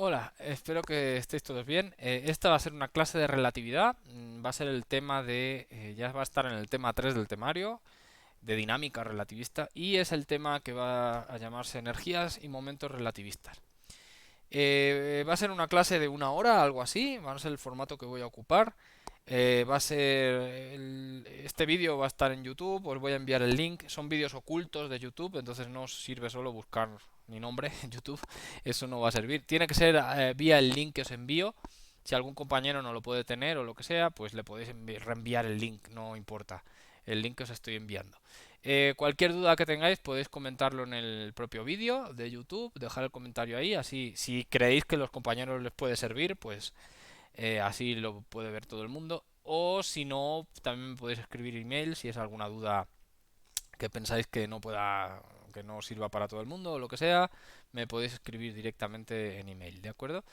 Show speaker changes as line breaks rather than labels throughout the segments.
Hola, espero que estéis todos bien. Esta va a ser una clase de relatividad. Va a ser el tema ya va a estar en el tema 3 del temario, de dinámica relativista, y es el tema que va a llamarse energías y momentos relativistas. Va a ser una clase de una hora, algo así, va a ser el formato que voy a ocupar. Este vídeo va a estar en YouTube, os voy a enviar el link. Son vídeos ocultos de YouTube, entonces no os sirve solo buscar mi nombre en YouTube, eso no va a servir. Tiene que ser vía el link que os envío. Si algún compañero no lo puede tener o lo que sea, pues le podéis reenviar el link, no importa. El link que os estoy enviando. Cualquier duda que tengáis podéis comentarlo en el propio vídeo de YouTube, dejar el comentario ahí, así si creéis que los compañeros les puede servir, pues así lo puede ver todo el mundo. O si no, también me podéis escribir email si es alguna duda que pensáis que no sirva para todo el mundo o lo que sea, me podéis escribir directamente en email, ¿de acuerdo?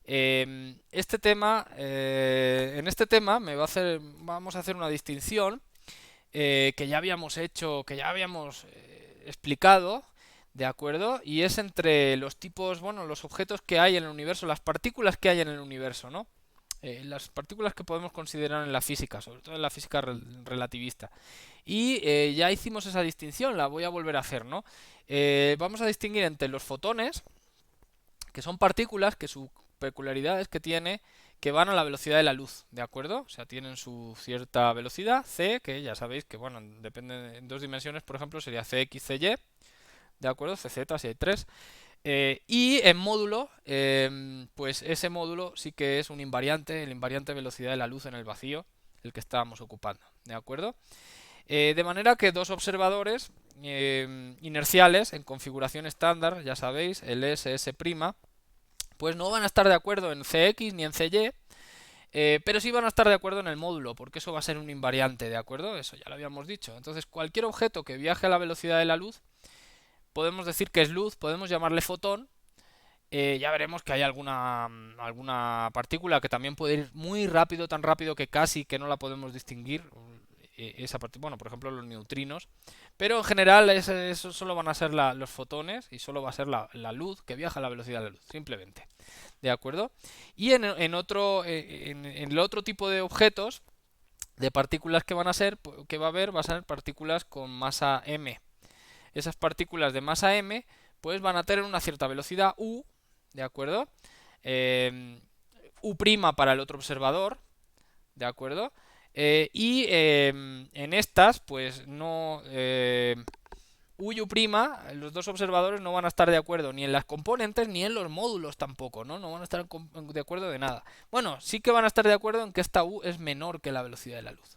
En este tema vamos a hacer una distinción que ya habíamos hecho, que ya habíamos explicado, ¿de acuerdo? Y es entre los tipos, bueno, los objetos que hay en el universo, las partículas que hay en el universo, ¿no? Las partículas que podemos considerar en la física, sobre todo en la física relativista. Y ya hicimos esa distinción, la voy a volver a hacer, ¿no? Vamos a distinguir entre los fotones, que son partículas que su peculiaridad es que que van a la velocidad de la luz, ¿de acuerdo? O sea, tienen su cierta velocidad, c, que ya sabéis que, bueno, depende en dos dimensiones, por ejemplo, sería cx, cy, ¿de acuerdo? Cz, si hay tres. Y en módulo, pues ese módulo sí que es un invariante, el invariante velocidad de la luz en el vacío, el que estábamos ocupando, ¿de acuerdo? De manera que dos observadores inerciales en configuración estándar, ya sabéis, el S, S', pues no van a estar de acuerdo en Cx ni en Cy, pero sí van a estar de acuerdo en el módulo, porque eso va a ser un invariante, ¿de acuerdo? Eso ya lo habíamos dicho. Entonces, cualquier objeto que viaje a la velocidad de la luz, podemos decir que es luz, podemos llamarle fotón. Ya veremos que hay alguna partícula que también puede ir muy rápido, tan rápido que casi que no la podemos distinguir. Bueno, por ejemplo, los neutrinos. Pero en general, eso solo van a ser los fotones y solo va a ser la luz que viaja a la velocidad de la luz, simplemente. ¿De acuerdo? Y en el otro tipo de objetos, de partículas que van a ser, que va a haber, va a ser partículas con masa m. Esas partículas de masa m, pues van a tener una cierta velocidad u, ¿de acuerdo? Eh, u' para el otro observador, ¿de acuerdo? En estas, pues no. U y U', los dos observadores no van a estar de acuerdo ni en las componentes ni en los módulos tampoco, ¿no? No van a estar de acuerdo de nada. Bueno, sí que van a estar de acuerdo en que esta U es menor que la velocidad de la luz.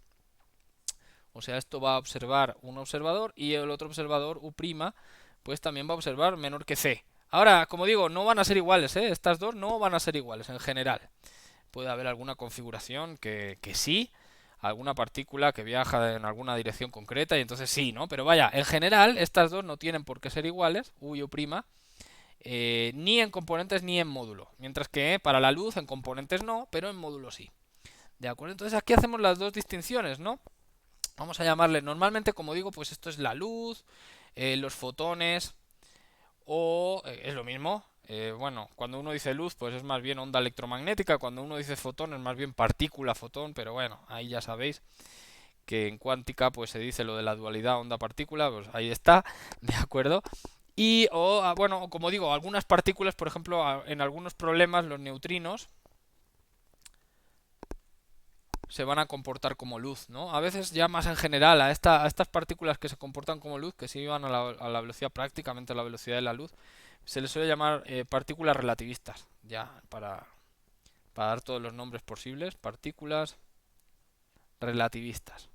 O sea, esto va a observar un observador y el otro observador, U', pues también va a observar menor que C. Ahora, como digo, no van a ser iguales, ¿eh? Estas dos no van a ser iguales en general. Puede haber alguna configuración que sí, alguna partícula que viaja en alguna dirección concreta y entonces sí, ¿no? Pero vaya, en general estas dos no tienen por qué ser iguales, U y U', ni en componentes ni en módulo. Mientras que para la luz en componentes no, pero en módulo sí. ¿De acuerdo? Entonces aquí hacemos las dos distinciones, ¿no? Vamos a llamarle, normalmente como digo, pues esto es la luz, los fotones, o es lo mismo. Bueno, cuando uno dice luz, pues es más bien onda electromagnética. Cuando uno dice fotón, es más bien partícula, fotón. Pero bueno, ahí ya sabéis que en cuántica, pues se dice lo de la dualidad onda-partícula. Pues ahí está, ¿de acuerdo? Bueno, como digo, algunas partículas, por ejemplo, en algunos problemas, los neutrinos se van a comportar como luz, ¿no? A veces ya más en general a estas partículas que se comportan como luz, que sí van a la velocidad prácticamente a la velocidad de la luz, se les suele llamar partículas relativistas, ya para dar todos los nombres posibles, partículas relativistas.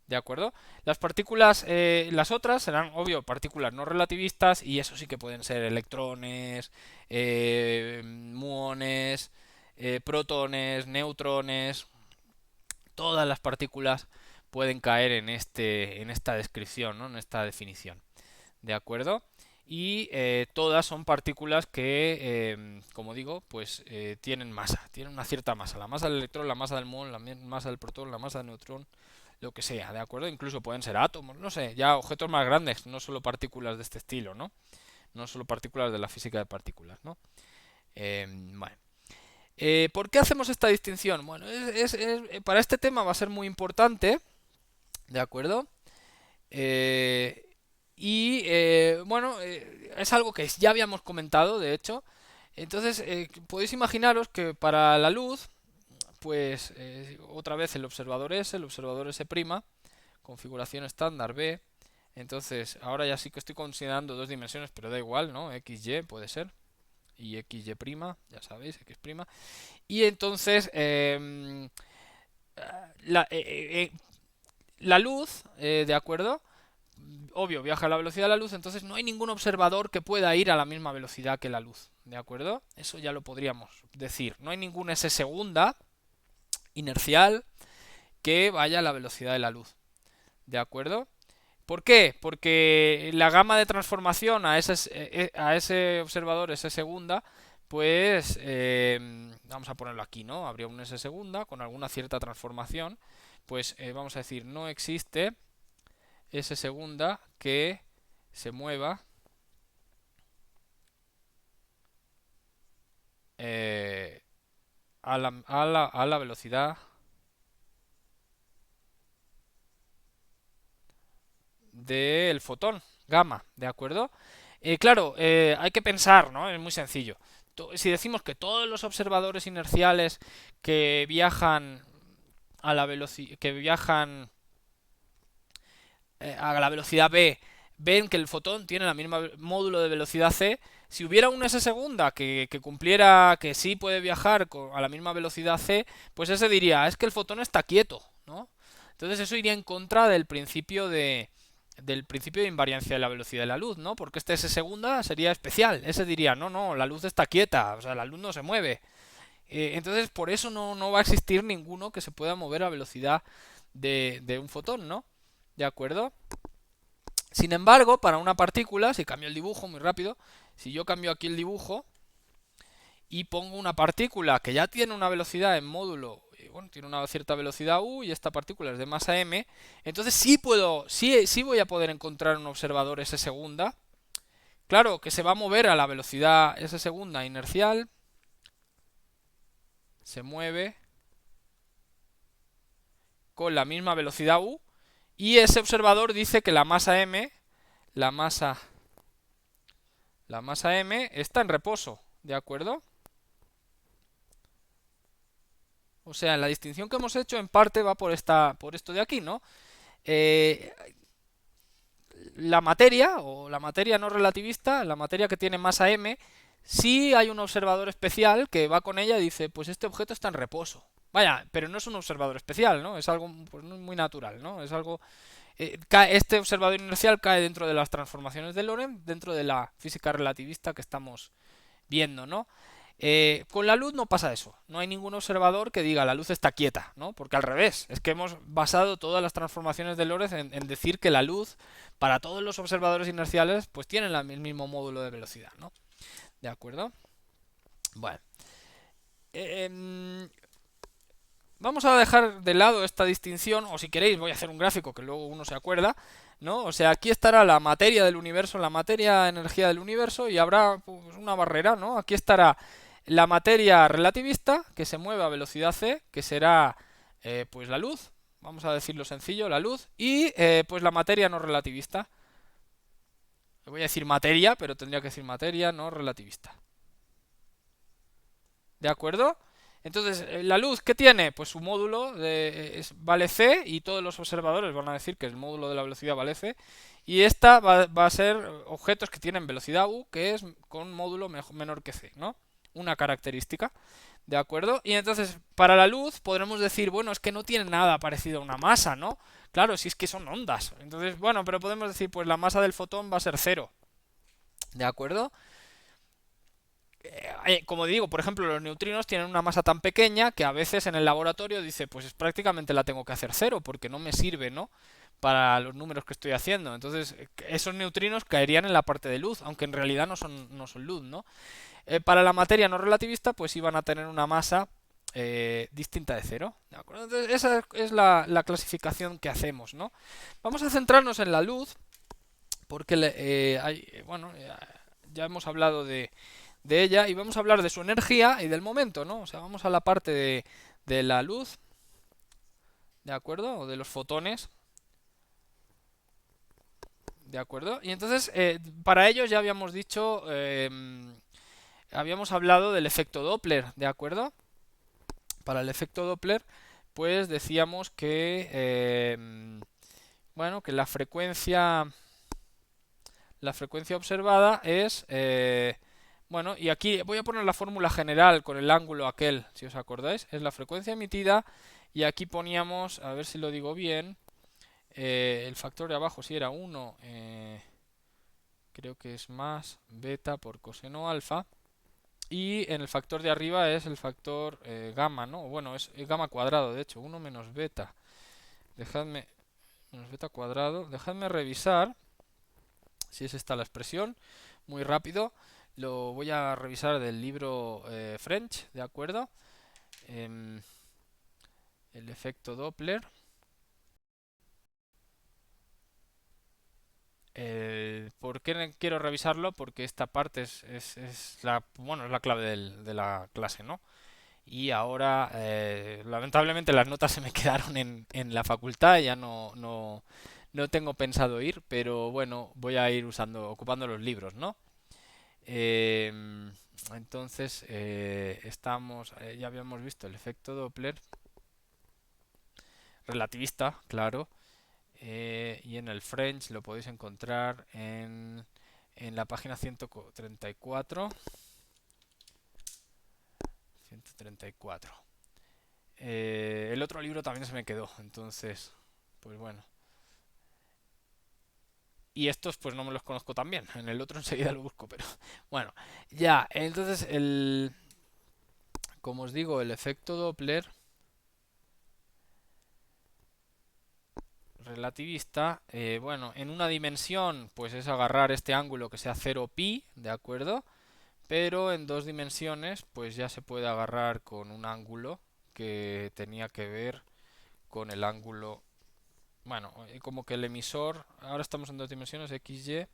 ¿De acuerdo? Las partículas, las otras serán, obvio, partículas no relativistas y eso sí que pueden ser electrones, muones, protones, neutrones, todas las partículas pueden caer en esta descripción, ¿no? En esta definición. ¿De acuerdo? Y todas son partículas que, como digo, pues tienen masa, tienen una cierta masa. La masa del electrón, la masa del muón, la masa del protón, la masa del neutrón, lo que sea, ¿de acuerdo? Incluso pueden ser átomos, no sé, ya objetos más grandes, no solo partículas de este estilo, ¿no? No solo partículas de la física de partículas, ¿no? Bueno. ¿Por qué hacemos esta distinción? Bueno, para este tema va a ser muy importante, ¿de acuerdo? Eh, bueno, es algo que ya habíamos comentado, de hecho. Entonces, podéis imaginaros que para la luz, pues otra vez el observador S', configuración estándar B. Entonces, ahora ya sí que estoy considerando dos dimensiones, pero da igual, ¿no? XY puede ser. Y XY', ya sabéis, X'. Y entonces, la, la luz, ¿de acuerdo? Obvio, viaja a la velocidad de la luz, entonces no hay ningún observador que pueda ir a la misma velocidad que la luz, ¿de acuerdo? Eso ya lo podríamos decir. No hay ningún S segunda inercial que vaya a la velocidad de la luz, ¿de acuerdo? ¿Por qué? Porque la gama de transformación a ese observador S segunda, pues vamos a ponerlo aquí, ¿no? Habría un S segunda con alguna cierta transformación, pues vamos a decir, no existe S segunda que se mueva eh, a la velocidad del fotón, gamma, ¿de acuerdo? Claro, hay que pensar, ¿no? Es muy sencillo. Si decimos que todos los observadores inerciales que viajan a la velocidad, que viajan a la velocidad b, ven que el fotón tiene el mismo módulo de velocidad c, si hubiera un S segunda que cumpliera, que sí puede viajar a la misma velocidad c, pues ese diría, es que el fotón está quieto, ¿no? Entonces eso iría en contra del principio de invariancia de la velocidad de la luz, ¿no? Porque este S segunda sería especial. Ese diría, no, no, la luz está quieta, o sea, la luz no se mueve. Entonces, por eso no va a existir ninguno que se pueda mover a velocidad de un fotón, ¿no? ¿De acuerdo? Sin embargo, para una partícula, si cambio el dibujo muy rápido, si yo cambio aquí el dibujo y pongo una partícula que ya tiene una velocidad en módulo, bueno, tiene una cierta velocidad u y esta partícula es de masa m, entonces sí voy a poder encontrar un observador S segunda, claro, que se va a mover a la velocidad S segunda inercial, se mueve con la misma velocidad u, y ese observador dice que la masa m, la masa m está en reposo, ¿de acuerdo? O sea, la distinción que hemos hecho en parte va por esto de aquí, ¿no? Eh, la materia, o la materia no relativista, la materia que tiene masa m, sí hay un observador especial que va con ella y dice, pues este objeto está en reposo. Vaya, pero no es un observador especial, ¿no? Es algo pues, muy natural, ¿no? Es algo... este observador inercial cae dentro de las transformaciones de Lorentz, dentro de la física relativista que estamos viendo, ¿no? Con la luz no pasa eso. No hay ningún observador que diga la luz está quieta, ¿no? Porque al revés, es que hemos basado todas las transformaciones de Lorentz en decir que la luz, para todos los observadores inerciales, pues tienen el mismo módulo de velocidad, ¿no? ¿De acuerdo? Bueno. Vamos a dejar de lado esta distinción, o si queréis voy a hacer un gráfico que luego uno se acuerda, ¿no? O sea, aquí estará la materia del universo, la materia energía del universo, y habrá pues, una barrera, ¿no? Aquí estará la materia relativista, que se mueve a velocidad c, que será pues la luz, vamos a decirlo sencillo, la luz, y pues la materia no relativista. Voy a decir materia, pero tendría que decir materia no relativista. ¿De acuerdo? Entonces, la luz, ¿qué tiene? Pues su módulo vale c, y todos los observadores van a decir que el módulo de la velocidad vale c, y esta va a ser objetos que tienen velocidad u, que es con módulo menor que c, ¿no? Una característica, ¿de acuerdo? Y entonces, para la luz podremos decir, bueno, es que no tiene nada parecido a una masa, ¿no? Claro, si es que son ondas. Entonces, bueno, pero podemos decir, pues la masa del fotón va a ser cero, ¿de acuerdo? Como digo, por ejemplo, los neutrinos tienen una masa tan pequeña que a veces en el laboratorio dice, pues prácticamente la tengo que hacer cero porque no me sirve, ¿no? Para los números que estoy haciendo. Entonces, esos neutrinos caerían en la parte de luz, aunque en realidad no son luz, ¿no? Para la materia no relativista, pues iban a tener una masa distinta de cero, ¿de acuerdo? Entonces, esa es la clasificación que hacemos, ¿no? Vamos a centrarnos en la luz, porque bueno, ya hemos hablado de ella y vamos a hablar de su energía y del momento, ¿no? O sea, vamos a la parte de la luz, ¿de acuerdo? O de los fotones, ¿de acuerdo? Y entonces, para ello ya habíamos dicho, habíamos hablado del efecto Doppler, ¿de acuerdo? Para el efecto Doppler, pues decíamos que, bueno, que la frecuencia observada es, bueno, y aquí voy a poner la fórmula general con el ángulo aquel, si os acordáis, es la frecuencia emitida, y aquí poníamos, a ver si lo digo bien, el factor de abajo si era 1, creo que es más beta por coseno alfa, y en el factor de arriba es el factor gamma, ¿no? Bueno, es gamma cuadrado, de hecho, 1 menos beta. Dejadme, menos beta cuadrado. Dejadme revisar si es esta la expresión. Muy rápido. Lo voy a revisar del libro French, ¿de acuerdo? Em, el efecto Doppler. ¿Por qué quiero revisarlo? Porque esta parte es bueno, es la clave de la clase, ¿no? Y ahora, lamentablemente, las notas se me quedaron en la facultad, ya no tengo pensado ir, pero bueno, voy a ir ocupando los libros, ¿no? Entonces, ya habíamos visto el efecto Doppler, relativista, claro, y en el French lo podéis encontrar en la página 134. 134. El otro libro también se me quedó, entonces, pues bueno. Y estos pues no me los conozco tan bien. En el otro enseguida lo busco, pero bueno. Ya, entonces como os digo, el efecto Doppler relativista, bueno, en una dimensión pues es agarrar este ángulo que sea 0pi, ¿de acuerdo? Pero en dos dimensiones pues ya se puede agarrar con un ángulo que tenía que ver con el ángulo. Bueno, como que el emisor, ahora estamos en dos dimensiones, XY,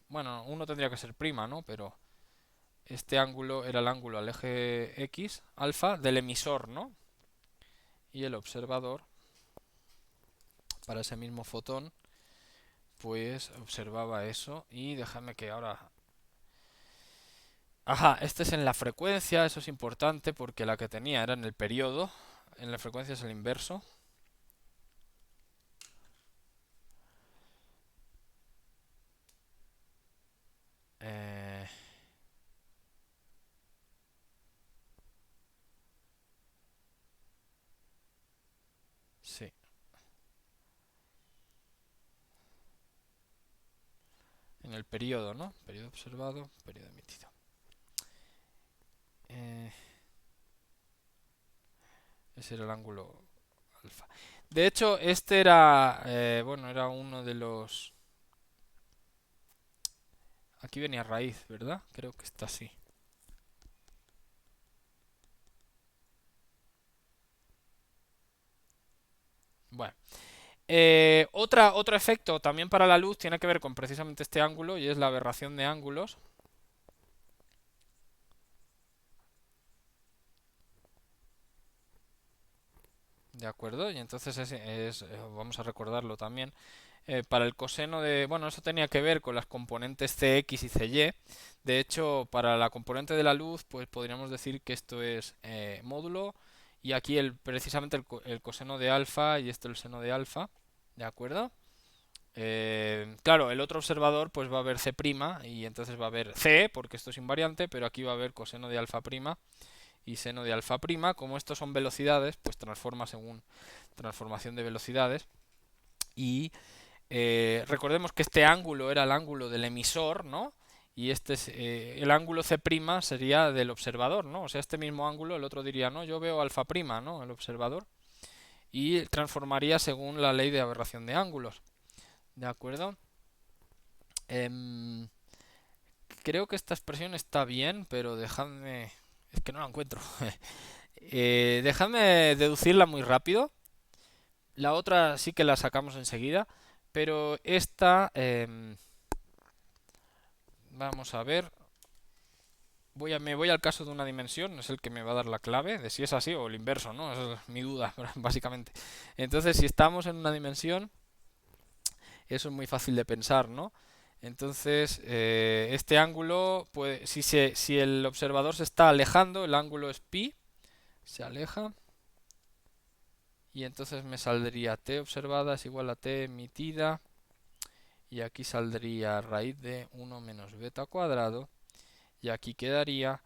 bueno, uno tendría que ser prima, ¿no? Pero este ángulo era el ángulo al eje X, alfa, del emisor, ¿no? Y el observador, para ese mismo fotón, pues observaba eso. Y déjame que ahora... Ajá, este es en la frecuencia, eso es importante porque la que tenía era en el periodo, en la frecuencia es el inverso. Eh, sí, en el periodo, ¿no? Periodo observado, periodo emitido. Eh, ese era el ángulo alfa. De hecho, este era, bueno, era uno de los... Aquí venía raíz, ¿verdad? Creo que está así. Bueno, otro efecto también para la luz tiene que ver con precisamente este ángulo y es la aberración de ángulos. ¿De acuerdo? Y entonces vamos a recordarlo también. Para el coseno de... Bueno, eso tenía que ver con las componentes Cx y Cy. De hecho, para la componente de la luz, pues podríamos decir que esto es módulo y aquí precisamente el coseno de alfa y esto el seno de alfa. ¿De acuerdo? Claro, el otro observador pues va a haber C' y entonces va a haber C, porque esto es invariante, pero aquí va a haber coseno de alfa' y seno de alfa'. Como estos son velocidades, pues transforma según transformación de velocidades. Y recordemos que este ángulo era el ángulo del emisor, ¿no? Y el ángulo C' sería del observador, ¿no? O sea, este mismo ángulo, el otro diría, no, yo veo alfa', ¿no? El observador. Y transformaría según la ley de aberración de ángulos. ¿De acuerdo? Em, Creo que esta expresión está bien, pero dejadme Es que no la encuentro. Déjame deducirla muy rápido. La otra sí que la sacamos enseguida, pero esta, vamos a ver. Me voy al caso de una dimensión, es el que me va a dar la clave de si es así o el inverso, ¿no? Esa es mi duda, básicamente. Entonces, si estamos en una dimensión, eso es muy fácil de pensar, ¿no? Entonces, este ángulo, si el observador se está alejando, el ángulo es pi, se aleja, y entonces me saldría t observada es igual a t emitida, y aquí saldría raíz de 1 menos beta cuadrado, y aquí quedaría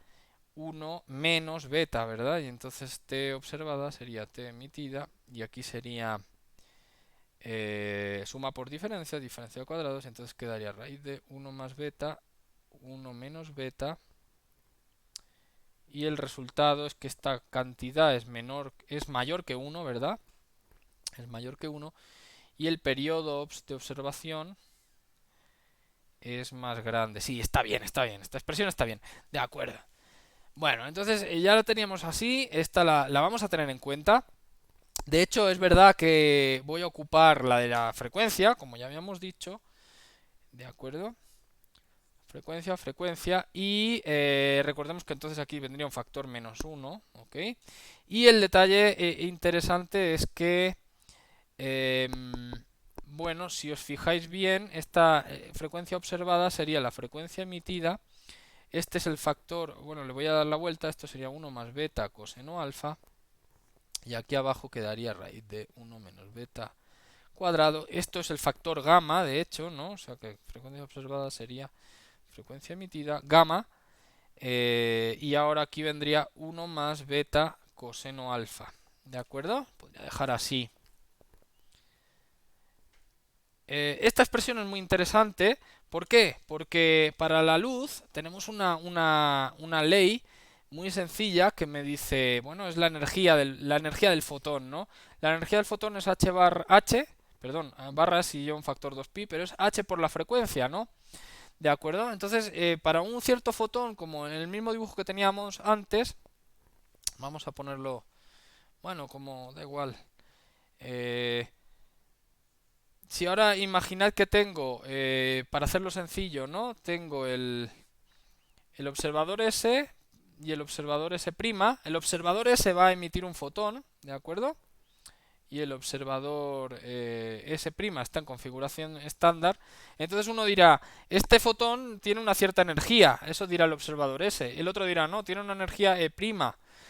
1 menos beta, ¿verdad? Y entonces t observada sería t emitida, y aquí sería suma por diferencia, diferencia de cuadrados, entonces quedaría raíz de 1 más beta, 1 menos beta, y el resultado es que esta cantidad es mayor que 1, ¿verdad? Es mayor que 1, y el periodo de observación es más grande. Sí, está bien, esta expresión está bien, de acuerdo. Bueno, entonces ya la teníamos así, esta la vamos a tener en cuenta. De hecho, es verdad que voy a ocupar la de la frecuencia, como ya habíamos dicho, ¿de acuerdo? Frecuencia, y recordemos que entonces aquí vendría un factor menos 1, ¿ok? Y el detalle interesante es que, bueno, si os fijáis bien, esta frecuencia observada sería la frecuencia emitida. Este es el factor, bueno, le voy a dar la vuelta, esto sería 1 más beta coseno alfa, y aquí abajo quedaría raíz de 1 menos beta cuadrado. Esto es el factor gamma, de hecho, ¿no? O sea que frecuencia observada sería frecuencia emitida, gamma, y ahora aquí vendría 1 más beta coseno alfa. ¿De acuerdo? Podría dejar así. Esta expresión es muy interesante. ¿Por qué? Porque para la luz tenemos una ley muy sencilla que me dice, bueno, es la energía del fotón, ¿no? La energía del fotón es h bar h, perdón, barra si yo un factor 2pi, pero es h por la frecuencia, ¿no? ¿De acuerdo? Entonces, para un cierto fotón, como en el mismo dibujo que teníamos antes, vamos a ponerlo, bueno, como da igual. Si ahora imaginad que tengo, para hacerlo sencillo, ¿no? Tengo el observador S y el observador S'. El observador S va a emitir un fotón, ¿de acuerdo? Y el observador S' está en configuración estándar. Entonces uno dirá, este fotón tiene una cierta energía, eso dirá el observador S. El otro dirá, no, tiene una energía E'.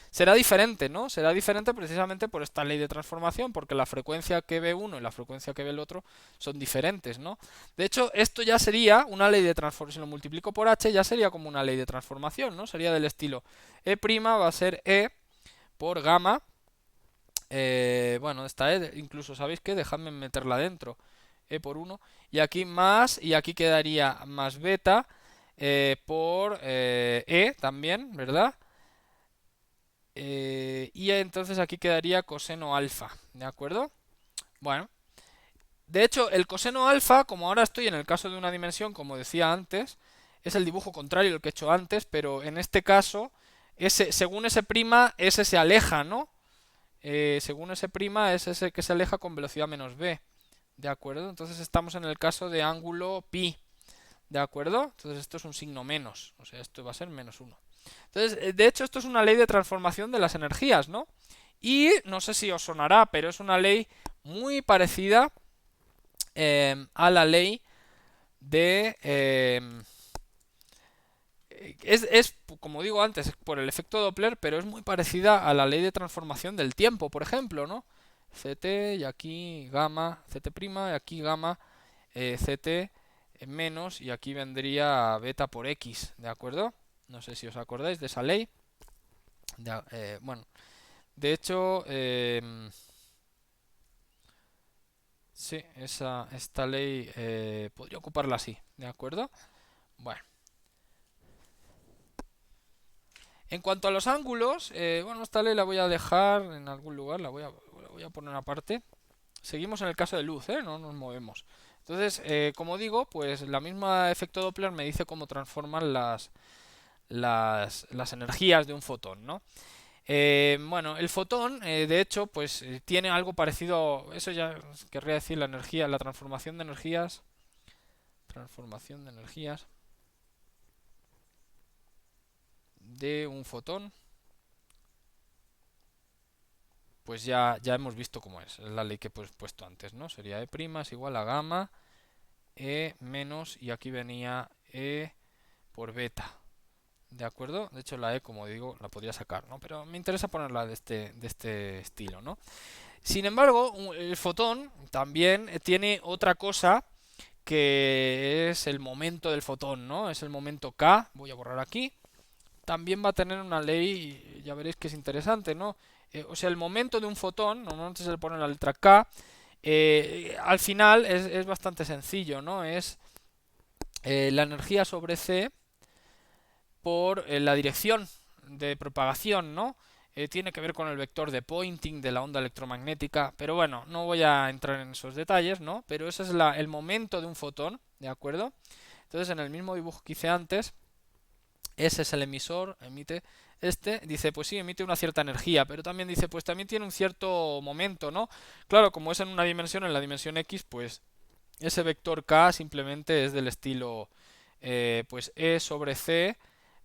Será diferente, ¿no? Será diferente precisamente por esta ley de transformación, porque la frecuencia que ve uno y la frecuencia que ve el otro son diferentes, ¿no? De hecho, esto ya sería una ley de transformación. Si lo multiplico por h, ya sería como una ley de transformación, ¿no? Sería del estilo E' va a ser E por gamma. Bueno, esta E, incluso sabéis que dejadme meterla dentro. E por 1. Y aquí más, y aquí quedaría más beta por E también, ¿verdad? Y entonces aquí quedaría coseno alfa, ¿de acuerdo? Bueno, de hecho, el coseno alfa, como ahora estoy en el caso de una dimensión, como decía antes, es el dibujo contrario al que he hecho antes, pero en este caso, según ese prima, ese se aleja, ¿no? Según ese prima, es ese que se aleja con velocidad menos b, ¿de acuerdo? Entonces estamos en el caso de ángulo pi, ¿de acuerdo? Entonces esto es un signo menos, o sea, esto va a ser menos 1. Entonces, de hecho, esto es una ley de transformación de las energías, ¿no? Y no sé si os sonará, pero es una ley muy parecida a la ley de... como digo antes, por el efecto Doppler, pero es muy parecida a la ley de transformación del tiempo, por ejemplo, ¿no? Ct y aquí gamma, Ct' y aquí gamma, Ct menos y aquí vendría beta por x, ¿de acuerdo? No sé si os acordáis de esa ley. Bueno, de hecho, sí, esta ley podría ocuparla así, ¿de acuerdo? Bueno, en cuanto a los ángulos, bueno, esta ley la voy a dejar en algún lugar, la voy a poner aparte. Seguimos en el caso de luz, ¿eh? No nos movemos. Entonces, como digo, pues la misma efecto Doppler me dice cómo transforman las energías de un fotón, ¿no? Bueno, el fotón, de hecho, pues tiene algo parecido, eso ya querría decir la energía, la transformación de energías de un fotón, pues ya hemos visto cómo es la ley que he puesto antes, ¿no? Sería E' es igual a gamma, E menos, y aquí venía E por beta, ¿de acuerdo? De hecho la E, como digo, la podría sacar, ¿no? Pero me interesa ponerla de este estilo, ¿no? Sin embargo, el fotón también tiene otra cosa que es el momento del fotón, ¿no? Es el momento K, voy a borrar aquí. También va a tener una ley, ya veréis que es interesante, ¿no? O sea, el momento de un fotón, normalmente se le pone la letra K, al final es bastante sencillo, ¿no? Es la energía sobre C por la dirección de propagación, ¿no? Tiene que ver con el vector de Poynting de la onda electromagnética, pero bueno, no voy a entrar en esos detalles, ¿no? Pero ese es el momento de un fotón, ¿de acuerdo? Entonces, en el mismo dibujo que hice antes, ese es el emisor, emite dice, pues sí, emite una cierta energía, pero también dice, pues también tiene un cierto momento, ¿no? Claro, como es en una dimensión, en la dimensión X, pues ese vector K simplemente es del estilo, pues E sobre C,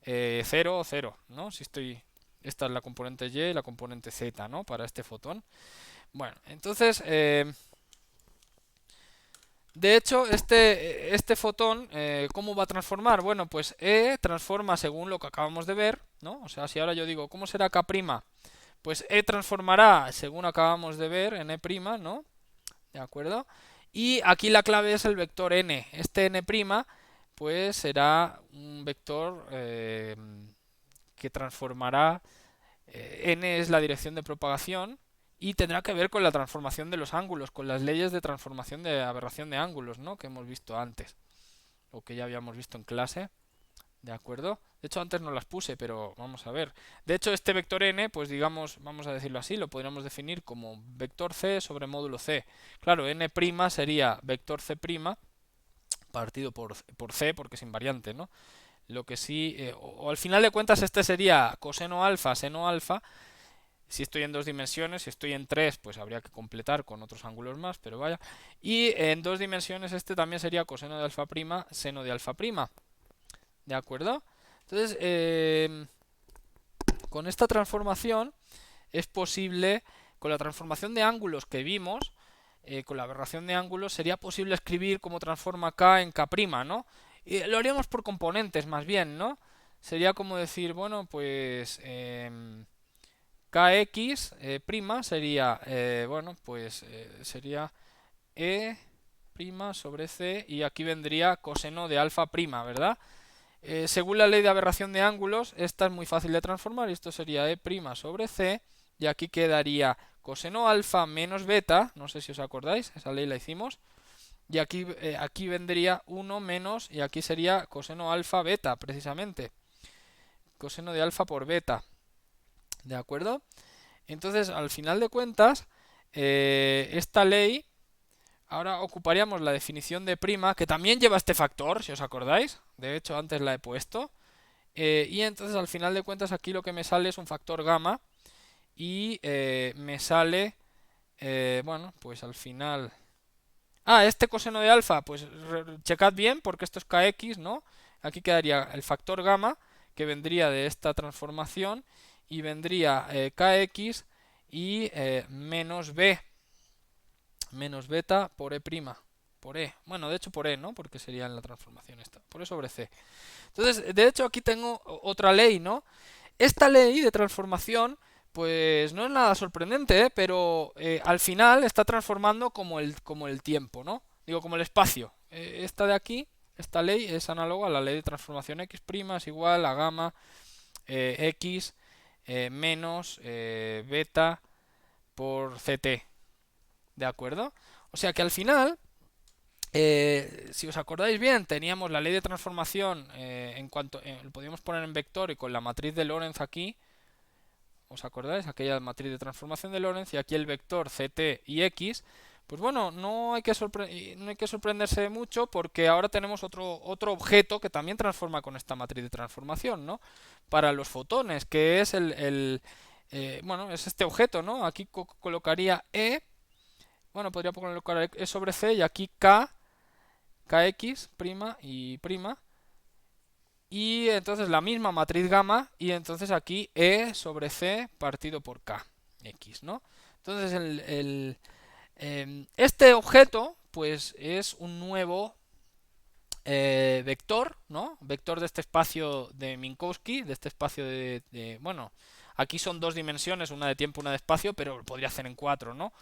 0, 0, ¿no? Esta es la componente Y y la componente Z, ¿no? Para este fotón. Bueno, entonces, de hecho, este fotón, ¿cómo va a transformar? Bueno, pues E transforma según lo que acabamos de ver, ¿no? O sea, si ahora yo digo, ¿cómo será K'? Pues E transformará según acabamos de ver en E', ¿no? ¿De acuerdo? Y aquí la clave es el vector n. Este n', pues será un vector que transformará, n es la dirección de propagación, y tendrá que ver con la transformación de los ángulos, con las leyes de transformación de aberración de ángulos, ¿no? Que hemos visto antes, o que ya habíamos visto en clase. ¿De acuerdo? De hecho, antes no las puse, pero vamos a ver. De hecho, este vector n, pues digamos, vamos a decirlo así, lo podríamos definir como vector c sobre módulo c. Claro, n' sería vector c' partido por c, porque es invariante, ¿no? Lo que sí, o al final de cuentas, este sería coseno alfa, seno alfa. Si estoy en dos dimensiones, si estoy en tres, pues habría que completar con otros ángulos más, pero vaya. Y en dos dimensiones este también sería coseno de alfa prima, seno de alfa prima. ¿De acuerdo? Entonces, con esta transformación es posible, con la transformación de ángulos que vimos, con la aberración de ángulos, sería posible escribir cómo transforma K en K', ¿no? Y lo haríamos por componentes más bien, ¿no? Sería como decir, bueno, pues Kx prima sería, bueno, pues sería E prima sobre C, y aquí vendría coseno de alfa prima, ¿verdad? Según la ley de aberración de ángulos, esta es muy fácil de transformar, y esto sería E' sobre C, y aquí quedaría coseno alfa menos beta, no sé si os acordáis, esa ley la hicimos, y aquí vendría 1 menos, y aquí sería coseno alfa beta, precisamente, coseno de alfa por beta, ¿de acuerdo? Entonces, al final de cuentas, esta ley, ahora ocuparíamos la definición de prima, que también lleva este factor, si os acordáis, de hecho antes la he puesto. Y entonces al final de cuentas aquí lo que me sale es un factor gamma, y me sale, bueno, pues al final... Ah, este coseno de alfa, pues checad bien porque esto es kx, ¿no? Aquí quedaría el factor gamma que vendría de esta transformación, y vendría kx y menos b, menos beta por e', por e. Bueno, de hecho por e, ¿no? Porque sería en la transformación esta, por e sobre c. Entonces, de hecho aquí tengo otra ley, ¿no? Esta ley de transformación, pues no es nada sorprendente, ¿eh? Pero al final está transformando como el tiempo, ¿no? Digo, como el espacio. Esta de aquí, esta ley es análoga a la ley de transformación x' es igual a gamma x menos beta por ct, ¿de acuerdo? O sea que al final, si os acordáis bien, teníamos la ley de transformación lo podíamos poner en vector y con la matriz de Lorentz aquí. ¿Os acordáis? Aquella matriz de transformación de Lorentz, y aquí el vector ct y x. Pues bueno, no hay que sorprenderse mucho porque ahora tenemos otro objeto que también transforma con esta matriz de transformación, ¿no? Para los fotones, que es bueno, es este objeto, ¿no? Aquí colocaría E, bueno, podría colocar E sobre C y aquí Kx, prima y prima. Y entonces la misma matriz gamma y entonces aquí E sobre C partido por K, X, ¿no? Entonces este objeto pues es un nuevo vector, ¿no? Vector de este espacio de Minkowski, de este espacio bueno, aquí son dos dimensiones, una de tiempo, una de espacio, pero podría hacer en cuatro, ¿no?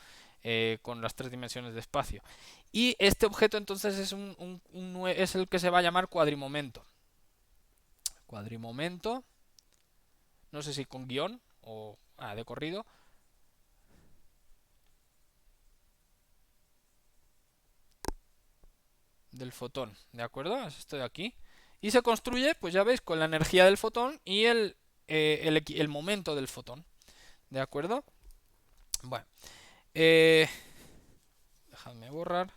Con las tres dimensiones de espacio. Y este objeto entonces es el que se va a llamar cuadrimomento. Cuadrimomento, no sé si con guión o de corrido. Del fotón, ¿de acuerdo? Es esto de aquí. Y se construye, pues ya veis, con la energía del fotón y el momento del fotón, ¿de acuerdo? Bueno, eh, dejadme borrar.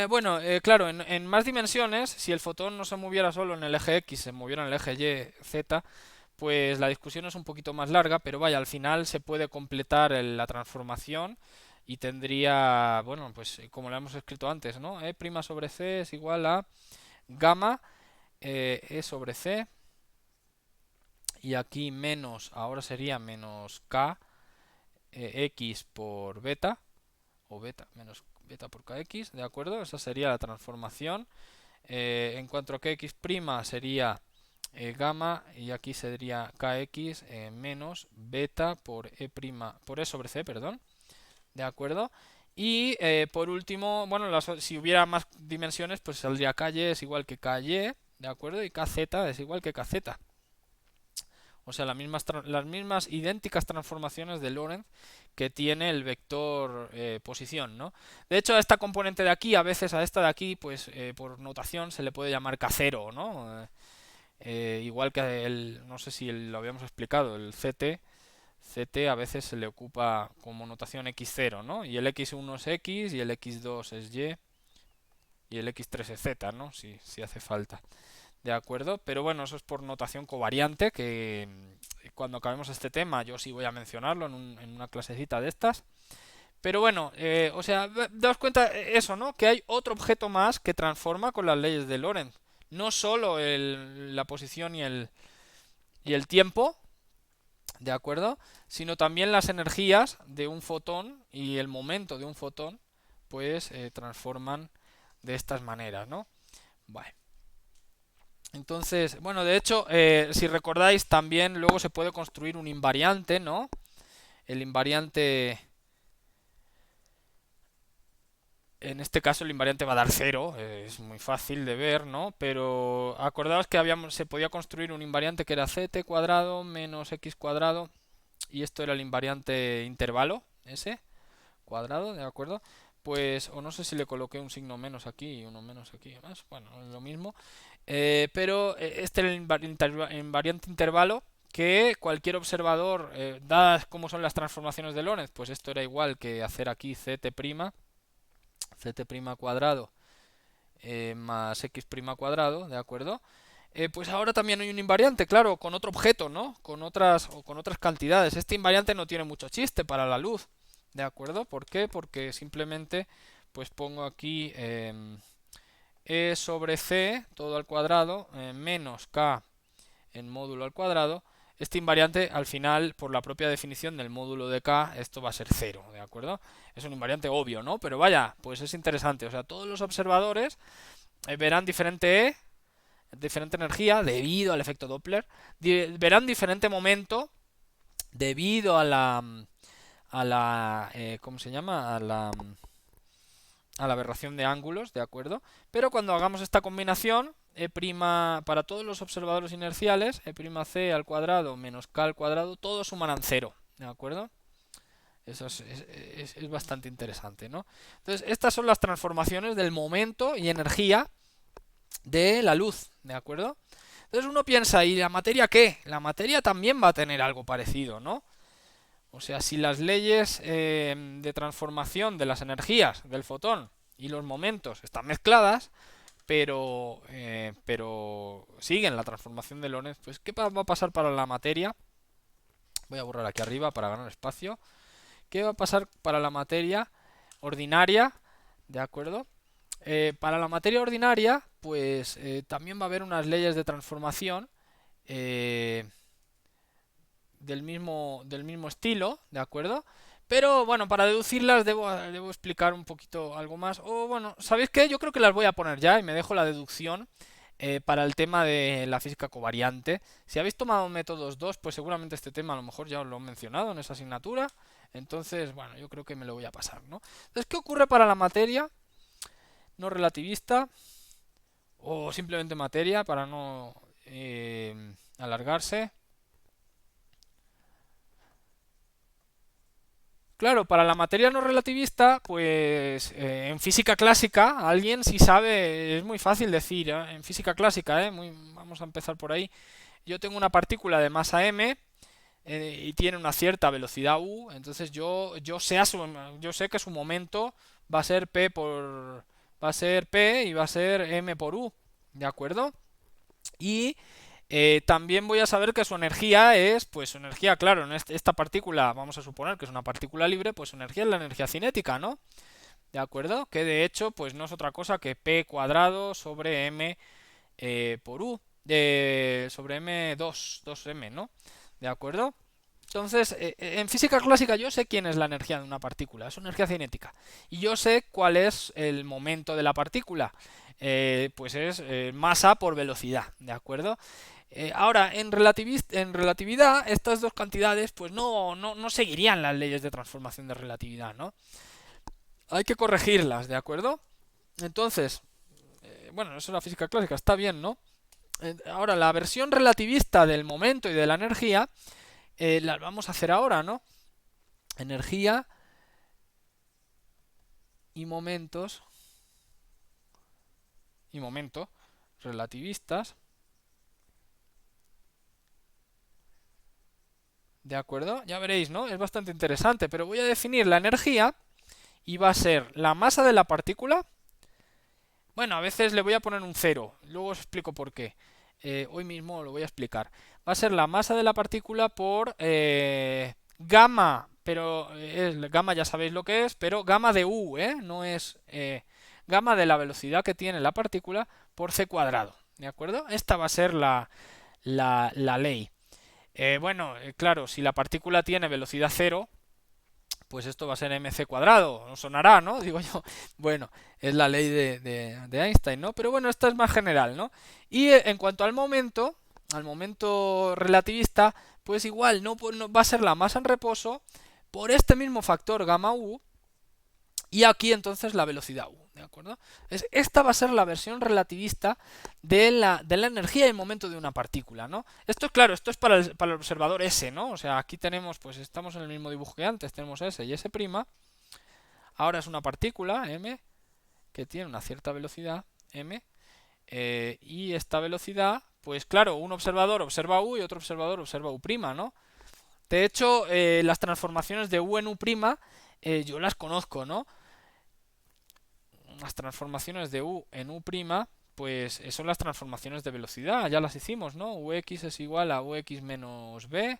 Bueno, claro, en más dimensiones, si el fotón no se moviera solo en el eje X, se moviera en el eje Y, Z, pues la discusión es un poquito más larga, pero vaya, al final se puede completar la transformación y tendría, bueno, pues como lo hemos escrito antes, ¿no? E' sobre C es igual a gamma E sobre C y aquí menos, ahora sería menos K X por beta o beta menos beta por Kx, ¿de acuerdo? Esa sería la transformación. En cuanto a Kx' sería gamma y aquí sería Kx menos beta por E sobre C, perdón, ¿de acuerdo? Y por último, bueno, si hubiera más dimensiones, pues saldría Ky es igual que Ky, ¿de acuerdo? Y Kz es igual que Kz. O sea, las mismas idénticas transformaciones de Lorentz que tiene el vector posición, ¿no? De hecho, a esta componente de aquí, a veces a esta de aquí, pues por notación se le puede llamar K0, ¿no? Igual que no sé si lo habíamos explicado, el CT a veces se le ocupa como notación X0, ¿no? Y el X1 es X, y el X2 es y el X3 es Z, ¿no? Si hace falta. ¿De acuerdo? Pero bueno, eso es por notación covariante, que cuando acabemos este tema yo sí voy a mencionarlo en una clasecita de estas. Pero bueno, o sea, daos cuenta eso, ¿no? Que hay otro objeto más que transforma con las leyes de Lorentz. No solo la posición y el tiempo, ¿de acuerdo? Sino también las energías de un fotón y el momento de un fotón, pues transforman de estas maneras, ¿no? Vale. Entonces, bueno, de hecho, si recordáis, también luego se puede construir un invariante, ¿no? El invariante, en este caso el invariante va a dar cero, es muy fácil de ver, ¿no? Pero acordaos que se podía construir un invariante que era ct cuadrado menos x cuadrado, y esto era el invariante intervalo, ese, cuadrado, ¿de acuerdo? Pues, o no sé si le coloqué un signo menos aquí y uno menos aquí, más, bueno, es lo mismo. Pero este era el invariante intervalo que cualquier observador, dadas como son las transformaciones de Lorentz, pues esto era igual que hacer aquí ct' cuadrado más x' cuadrado, ¿de acuerdo? Pues ahora también hay un invariante, claro, con otro objeto, ¿no? Con otras cantidades. Este invariante no tiene mucho chiste para la luz, ¿de acuerdo? ¿Por qué? Porque simplemente pues pongo aquí E sobre C todo al cuadrado menos K en módulo al cuadrado. Este invariante al final, por la propia definición del módulo de K, esto va a ser cero, ¿de acuerdo? Es un invariante obvio, ¿no? Pero vaya, pues es interesante. O sea, todos los observadores verán diferente energía debido al efecto Doppler, verán diferente momento debido ¿cómo se llama? A la aberración de ángulos, ¿de acuerdo? Pero cuando hagamos esta combinación, para todos los observadores inerciales, E'(c) al cuadrado menos K al cuadrado, todos sumarán cero, ¿de acuerdo? Eso es bastante interesante, ¿no? Entonces, estas son las transformaciones del momento y energía de la luz, ¿de acuerdo? Entonces uno piensa, ¿y la materia qué? La materia también va a tener algo parecido, ¿no? O sea, si las leyes de transformación de las energías del fotón y los momentos están mezcladas, pero siguen la transformación de Lorentz, pues ¿qué va a pasar para la materia? Voy a borrar aquí arriba para ganar espacio. ¿Qué va a pasar para la materia ordinaria? ¿De acuerdo? Para la materia ordinaria, pues también va a haber unas leyes de transformación eh, del mismo estilo, ¿de acuerdo? Pero bueno, para deducirlas debo explicar un poquito algo más. O bueno, ¿sabéis qué? Yo creo que las voy a poner ya y me dejo la deducción para el tema de la física covariante. Si habéis tomado métodos 2, pues seguramente este tema a lo mejor ya os lo he mencionado en esa asignatura. Entonces, bueno, yo creo que me lo voy a pasar, ¿no? Entonces, ¿qué ocurre para la materia no relativista? O simplemente materia para no alargarse. Claro, para la materia no relativista, pues en física clásica, alguien si sabe, es muy fácil decir, en física clásica, vamos a empezar por ahí. Yo tengo una partícula de masa m y tiene una cierta velocidad u, entonces yo sé que su momento va a ser p y va a ser m por u, ¿de acuerdo? Y también voy a saber que su energía es, pues su energía, claro, en esta partícula, vamos a suponer que es una partícula libre, pues su energía es la energía cinética, ¿no? ¿De acuerdo? Que de hecho, pues no es otra cosa que p cuadrado sobre m por u, sobre m 2m, ¿no? ¿De acuerdo? Entonces, en física clásica yo sé quién es la energía de una partícula, es su energía cinética. Y yo sé cuál es el momento de la partícula. Pues es masa por velocidad, ¿de acuerdo? Ahora, en relatividad, estas dos cantidades pues no seguirían las leyes de transformación de relatividad, ¿no? Hay que corregirlas, ¿de acuerdo? Entonces, bueno, eso es la física clásica, está bien, ¿no? Ahora, la versión relativista del momento y de la energía las vamos a hacer ahora, ¿no? Energía y momentos y momento relativistas, ¿de acuerdo? Ya veréis, ¿no? Es bastante interesante, pero voy a definir la energía y va a ser la masa de la partícula. Bueno, a veces le voy a poner un cero, luego os explico por qué. Hoy mismo lo voy a explicar. Va a ser la masa de la partícula por gamma, pero gamma ya sabéis lo que es, pero gamma de u, no es gamma de la velocidad que tiene la partícula por c cuadrado, ¿de acuerdo? Esta va a ser la ley. Bueno, claro, si la partícula tiene velocidad cero, pues esto va a ser mc cuadrado, no sonará, ¿no? Digo yo, bueno, es la ley de Einstein, ¿no? Pero bueno, esta es más general, ¿no? Y en cuanto al momento relativista, pues igual no va a ser la masa en reposo por este mismo factor gamma u, y aquí entonces la velocidad u, ¿de acuerdo? Esta va a ser la versión relativista de la energía y el momento de una partícula, ¿no? Esto es claro, esto es para el observador S, ¿no? O sea, aquí tenemos, pues estamos en el mismo dibujo que antes, tenemos S y S', ahora es una partícula, m, que tiene una cierta velocidad, m, y esta velocidad, pues claro, un observador observa u y otro observador observa u', ¿no? De hecho, las transformaciones de u en u', yo las conozco, ¿no? Las transformaciones de u en u', pues son las transformaciones de velocidad, ya las hicimos, ¿no? Ux es igual a ux menos b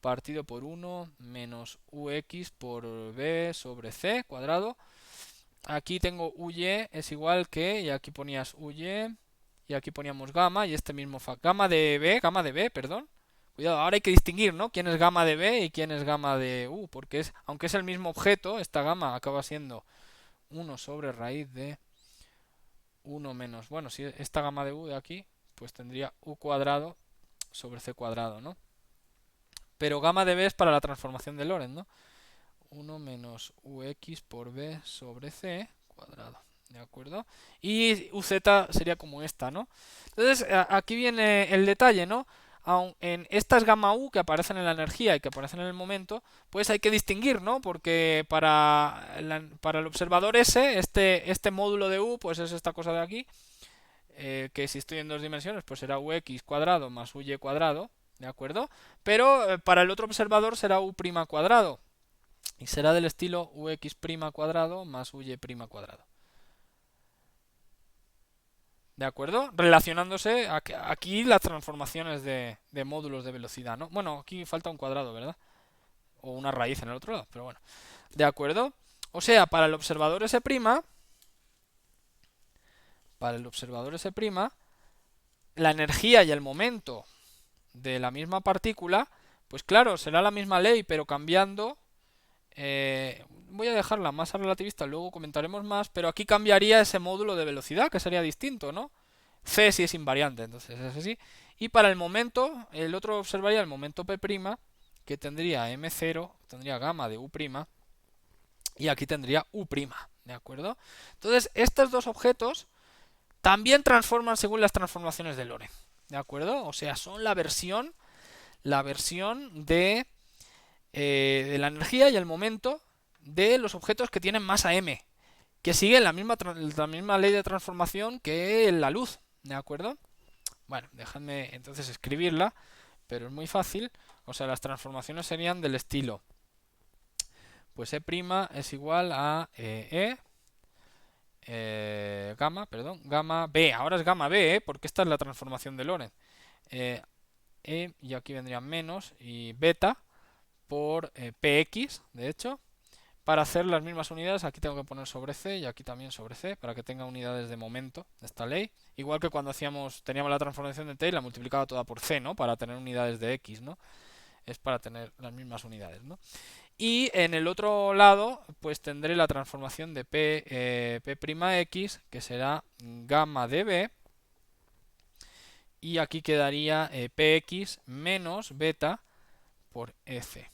partido por 1 menos ux por b sobre c cuadrado. Aquí tengo uy es igual que, y aquí ponías uy, y aquí poníamos gamma, y este mismo gamma de b, perdón. Cuidado, ahora hay que distinguir, ¿no? Quién es gamma de b y quién es gamma de u, porque aunque es el mismo objeto, esta gamma acaba siendo 1 sobre raíz de 1 menos, bueno, si esta gamma de u de aquí, pues tendría u cuadrado sobre c cuadrado, ¿no? Pero gamma de b es para la transformación de Lorentz, ¿no? 1 menos ux por b sobre c cuadrado, ¿de acuerdo? Y uz sería como esta, ¿no? Entonces, aquí viene el detalle, ¿no? En estas gamma u que aparecen en la energía y que aparecen en el momento, pues hay que distinguir, ¿no? Porque para el observador S, este módulo de u, pues es esta cosa de aquí, que si estoy en dos dimensiones, pues será ux cuadrado más uy cuadrado, ¿de acuerdo? Pero para el otro observador será u' cuadrado, y será del estilo ux' cuadrado más uy' cuadrado. ¿De acuerdo? Relacionándose aquí las transformaciones de módulos de velocidad, ¿no? Bueno, aquí falta un cuadrado, ¿verdad? O una raíz en el otro lado, pero bueno. ¿De acuerdo? O sea, para el observador S', la energía y el momento de la misma partícula, pues claro, será la misma ley, pero cambiando. Voy a dejar la masa relativista, luego comentaremos más, pero aquí cambiaría ese módulo de velocidad, que sería distinto, ¿no? C si es invariante, entonces es así. Y para el momento, el otro observaría el momento P', que tendría M0, tendría gamma de U', y aquí tendría U', ¿de acuerdo? Entonces, estos dos objetos también transforman según las transformaciones de Lorentz, ¿de acuerdo? O sea, son la versión de la energía y el momento de los objetos que tienen masa m, que siguen la misma ley de transformación que la luz, ¿de acuerdo? Bueno, dejadme entonces escribirla, pero es muy fácil. O sea, las transformaciones serían del estilo, pues E' es igual a gamma B. Ahora es gamma B, porque esta es la transformación de Lorentz. Y aquí vendrían menos y beta por px, de hecho. Para hacer las mismas unidades, aquí tengo que poner sobre c y aquí también sobre c, para que tenga unidades de momento de esta ley. Igual que cuando teníamos la transformación de t y la multiplicaba toda por c, ¿no? Para tener unidades de x, ¿no? Es para tener las mismas unidades, ¿no? Y en el otro lado, pues tendré la transformación de P'X, que será gamma de b. Y aquí quedaría Px menos beta por Ec.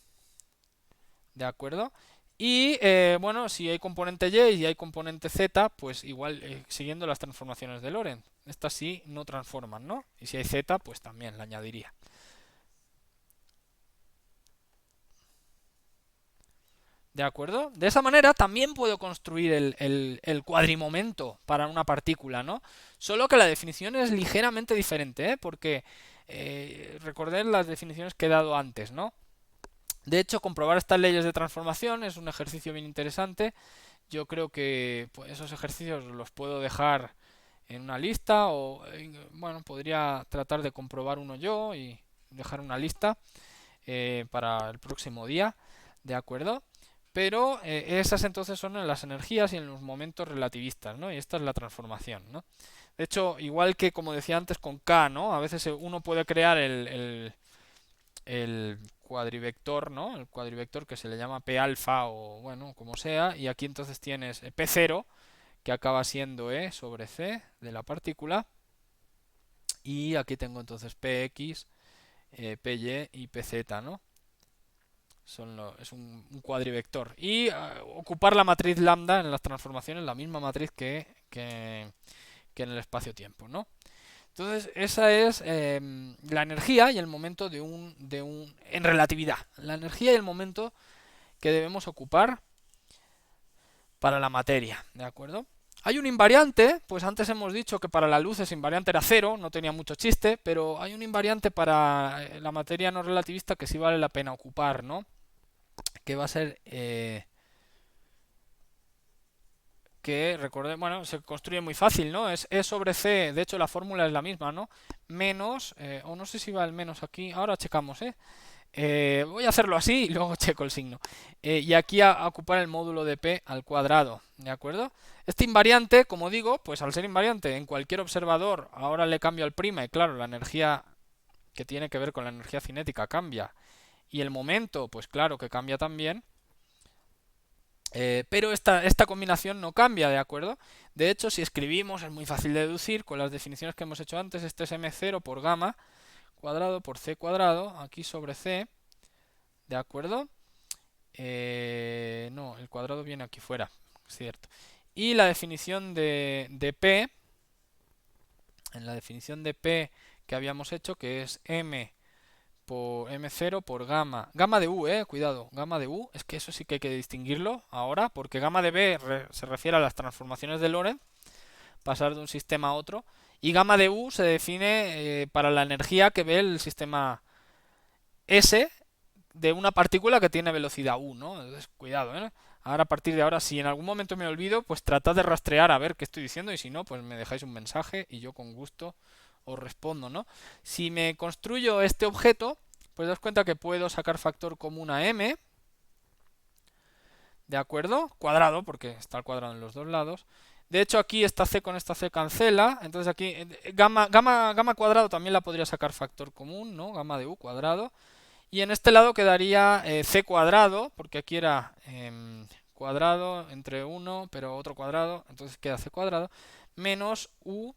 ¿De acuerdo? Y bueno, si hay componente y y hay componente z, pues igual siguiendo las transformaciones de Lorentz. Estas sí no transforman, ¿no? Y si hay z, pues también la añadiría. ¿De acuerdo? De esa manera también puedo construir el cuadrimomento para una partícula, ¿no? Solo que la definición es ligeramente diferente, ¿eh? Porque recordad las definiciones que he dado antes, ¿no? De hecho, comprobar estas leyes de transformación es un ejercicio bien interesante. Yo creo que pues, esos ejercicios los puedo dejar en una lista o, bueno, podría tratar de comprobar uno yo y dejar una lista para el próximo día, ¿de acuerdo? Pero esas entonces son en las energías y en los momentos relativistas, ¿no? Y esta es la transformación, ¿no? De hecho, igual que como decía antes con K, ¿no? A veces uno puede crear el cuadrivector, ¿no? El cuadrivector que se le llama P alfa o bueno, como sea, y aquí entonces tienes P0 que acaba siendo E sobre C de la partícula, y aquí tengo entonces Px, Py y Pz, ¿no? Es un cuadrivector. Y ocupar la matriz lambda en las transformaciones, la misma matriz que en el espacio-tiempo, ¿no? Entonces, esa es la energía y el momento en relatividad. La energía y el momento que debemos ocupar para la materia, ¿de acuerdo? Hay un invariante, pues antes hemos dicho que para la luz ese invariante era cero, no tenía mucho chiste, pero hay un invariante para la materia no relativista que sí vale la pena ocupar, ¿no? Que va a ser que, recordemos, bueno, se construye muy fácil, ¿no? Es E sobre C, de hecho la fórmula es la misma, ¿no? Menos, o no sé si va el menos aquí, ahora checamos, ¿eh? Voy a hacerlo así y luego checo el signo. Y aquí a ocupar el módulo de P al cuadrado, ¿de acuerdo? Este invariante, como digo, pues al ser invariante en cualquier observador, ahora le cambio al prima y claro, la energía que tiene que ver con la energía cinética cambia. Y el momento, pues claro que cambia también. Pero esta combinación no cambia, ¿de acuerdo? De hecho, si escribimos, es muy fácil de deducir con las definiciones que hemos hecho antes. Este es M0 por gamma cuadrado por C cuadrado, aquí sobre C, ¿de acuerdo? No, el cuadrado viene aquí fuera, es cierto. Y la definición de P, en la definición de P que habíamos hecho, que es M por M0 por gamma de U, cuidado, gamma de U, es que eso sí que hay que distinguirlo ahora, porque gamma de B se refiere a las transformaciones de Lorentz, pasar de un sistema a otro, y gamma de U se define para la energía que ve el sistema S de una partícula que tiene velocidad u, ¿no? Entonces, cuidado, ¿eh? Ahora, a partir de ahora, si en algún momento me olvido, pues tratad de rastrear a ver qué estoy diciendo y si no, pues me dejáis un mensaje y yo con gusto os respondo, ¿no? Si me construyo este objeto, pues daos cuenta que puedo sacar factor común a m, ¿de acuerdo? Cuadrado, porque está el cuadrado en los dos lados. De hecho, aquí esta c con esta c cancela, entonces aquí gamma cuadrado también la podría sacar factor común, ¿no? Gamma de u cuadrado. Y en este lado quedaría c cuadrado, porque aquí era cuadrado entre 1, pero otro cuadrado, entonces queda c cuadrado, menos u,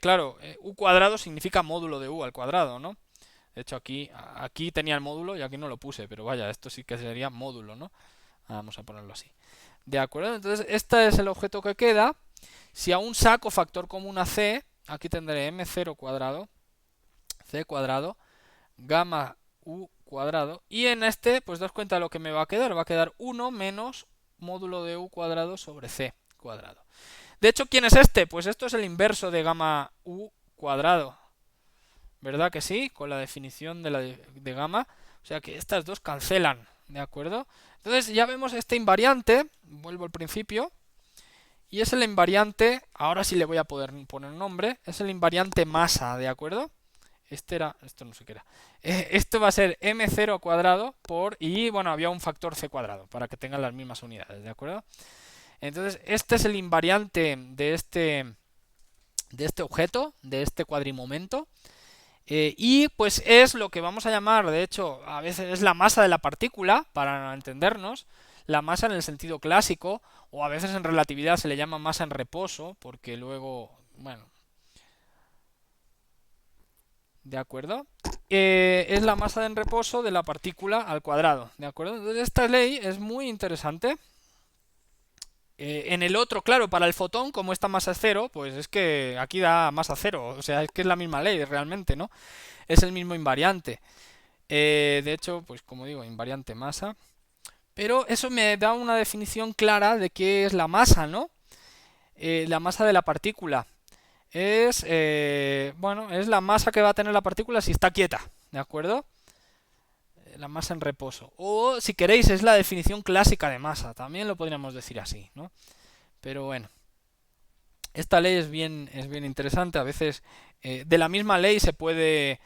claro, u cuadrado significa módulo de u al cuadrado, ¿no? De hecho aquí tenía el módulo y aquí no lo puse, pero vaya, esto sí que sería módulo, ¿no? Vamos a ponerlo así. ¿De acuerdo? Entonces este es el objeto que queda. Si aún saco factor común a c, aquí tendré m0 cuadrado, c cuadrado, gamma u cuadrado. Y en este, pues daos cuenta de lo que me va a quedar. Va a quedar 1 menos módulo de u cuadrado sobre c cuadrado. De hecho, ¿quién es este? Pues esto es el inverso de gamma u cuadrado. ¿Verdad que sí? Con la definición de gamma. O sea que estas dos cancelan. ¿De acuerdo? Entonces ya vemos este invariante. Vuelvo al principio. Y es el invariante, ahora sí le voy a poder poner nombre, es el invariante masa, ¿de acuerdo? Esto no sé qué era. Esto va a ser m0 cuadrado por, y bueno, había un factor c cuadrado, para que tengan las mismas unidades, ¿de acuerdo? Entonces, este es el invariante de este objeto, de este cuadrimomento. Y pues es lo que vamos a llamar, de hecho, a veces es la masa de la partícula, para entendernos, la masa en el sentido clásico, o a veces en relatividad se le llama masa en reposo, porque luego, bueno, ¿de acuerdo? Es la masa en reposo de la partícula al cuadrado, ¿de acuerdo? Entonces esta ley es muy interesante. En el otro, claro, para el fotón, como esta masa es cero, pues es que aquí da masa cero, o sea, es que es la misma ley realmente, ¿no? Es el mismo invariante. De hecho, pues como digo, invariante masa. Pero eso me da una definición clara de qué es la masa, ¿no? La masa de la partícula. Bueno, es la masa que va a tener la partícula si está quieta, ¿de acuerdo? La masa en reposo. O, si queréis, es la definición clásica de masa. También lo podríamos decir así, ¿no? Pero bueno. Esta ley es bien interesante. A veces de la misma ley se puede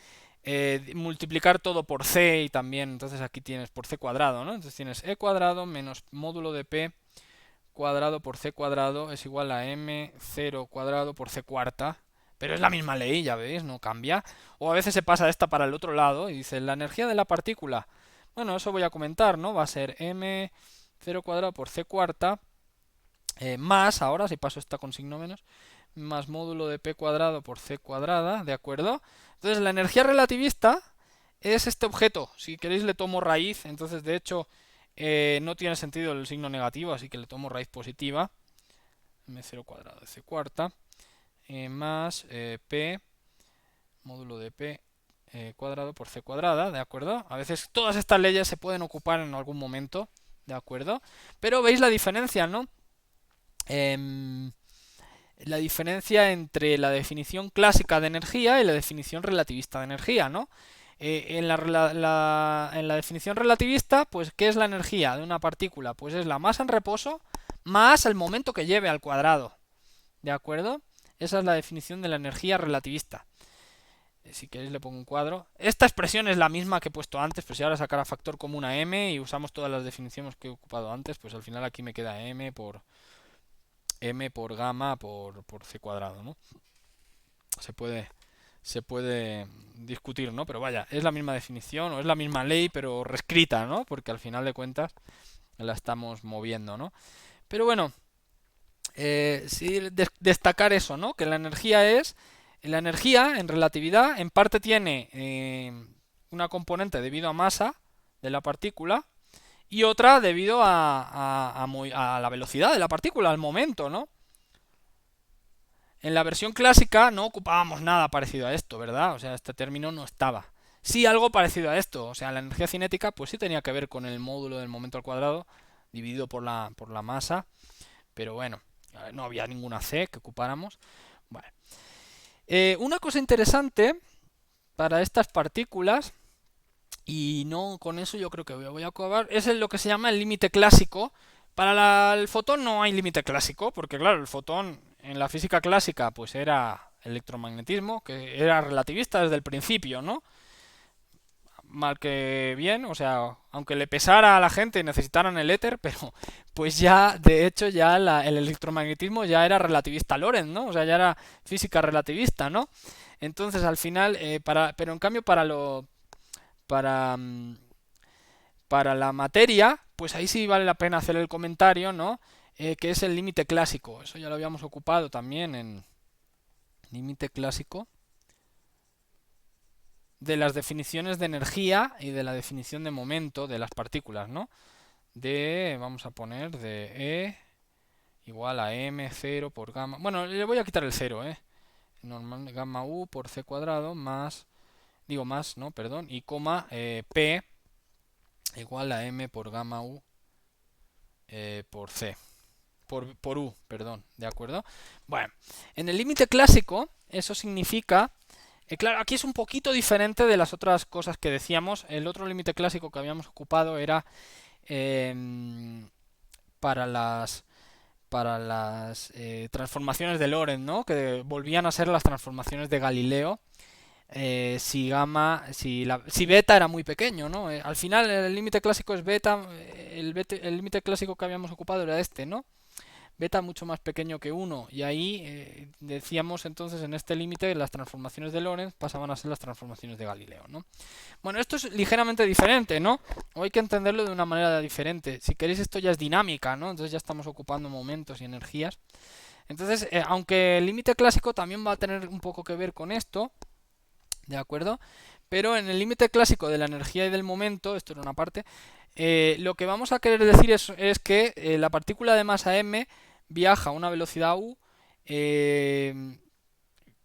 multiplicar todo por c y también, entonces aquí tienes por c cuadrado, ¿no? Entonces tienes e cuadrado menos módulo de p cuadrado por c cuadrado es igual a m0 cuadrado por c cuarta. Pero es la misma ley, ya veis, no cambia. O a veces se pasa esta para el otro lado y dice la energía de la partícula. Bueno, eso voy a comentar, ¿no? Va a ser m0 cuadrado por c cuarta más, ahora si paso esta con signo menos, más módulo de p cuadrado por c cuadrada, ¿de acuerdo? Entonces la energía relativista es este objeto. Si queréis le tomo raíz, entonces de hecho no tiene sentido el signo negativo, así que le tomo raíz positiva. M0 cuadrado de c cuarta más p módulo de p cuadrado por c cuadrada, ¿de acuerdo? A veces todas estas leyes se pueden ocupar en algún momento, ¿de acuerdo? Pero veis la diferencia, ¿no? La diferencia entre la definición clásica de energía y la definición relativista de energía, ¿no? En la definición relativista, pues, ¿qué es la energía de una partícula? Pues es la masa en reposo más el momento que lleve al cuadrado, ¿de acuerdo? Esa es la definición de la energía relativista. Si queréis le pongo un cuadro. Esta expresión es la misma que he puesto antes, pero si ahora sacara factor común a m y usamos todas las definiciones que he ocupado antes, pues al final aquí me queda m por gamma por c cuadrado, ¿no? Se puede discutir, ¿no? Pero vaya, es la misma definición o es la misma ley, pero reescrita, ¿no? Porque al final de cuentas la estamos moviendo, ¿no? Pero bueno, sí destacar eso, ¿no? Que la energía en relatividad en parte tiene una componente debido a masa de la partícula y otra debido a la velocidad de la partícula, al momento, ¿no? En la versión clásica no ocupábamos nada parecido a esto, ¿verdad? O sea, este término no estaba. Sí, algo parecido a esto. O sea, la energía cinética pues sí tenía que ver con el módulo del momento al cuadrado dividido por la masa. Pero bueno, no había ninguna c que ocupáramos. Vale. Una cosa interesante para estas partículas Y no, con eso yo creo que voy a acabar. Es lo que se llama el límite clásico. Para el fotón no hay límite clásico, porque claro, el fotón en la física clásica pues era electromagnetismo, que era relativista desde el principio, ¿no? Mal que bien, o sea, aunque le pesara a la gente y necesitaran el éter, pero pues ya, de hecho, ya el electromagnetismo ya era relativista Lorentz, ¿no? O sea, ya era física relativista, ¿no? Entonces, al final, pero en cambio para, mm, para la materia, pues ahí sí vale la pena hacer el comentario, ¿no? Que es el límite clásico. Eso ya lo habíamos ocupado también en límite clásico de las definiciones de energía y de la definición de momento de las partículas, ¿no? Vamos a poner de E igual a M cero por gamma. Bueno, le voy a quitar el cero, ¿eh? Normal, gamma U por C cuadrado más, digo más, no, perdón, y coma P igual a M por gamma U por C. Por U, perdón, ¿de acuerdo? Bueno, en el límite clásico, eso significa claro, aquí es un poquito diferente de las otras cosas que decíamos. El otro límite clásico que habíamos ocupado era em, para las transformaciones de Lorentz, ¿no? Que volvían a ser las transformaciones de Galileo. Si gamma, si beta era muy pequeño, ¿no? Al final el límite clásico es beta, el límite clásico que habíamos ocupado era este, ¿no? Beta mucho más pequeño que uno y ahí decíamos entonces en este límite las transformaciones de Lorentz pasaban a ser las transformaciones de Galileo, ¿no? Bueno, esto es ligeramente diferente, ¿no? O hay que entenderlo de una manera diferente. Si queréis esto ya es dinámica, ¿no? Entonces ya estamos ocupando momentos y energías. Entonces, aunque el límite clásico también va a tener un poco que ver con esto, ¿de acuerdo? Pero en el límite clásico de la energía y del momento, esto era una parte, lo que vamos a querer decir es que la partícula de masa m viaja a una velocidad u eh,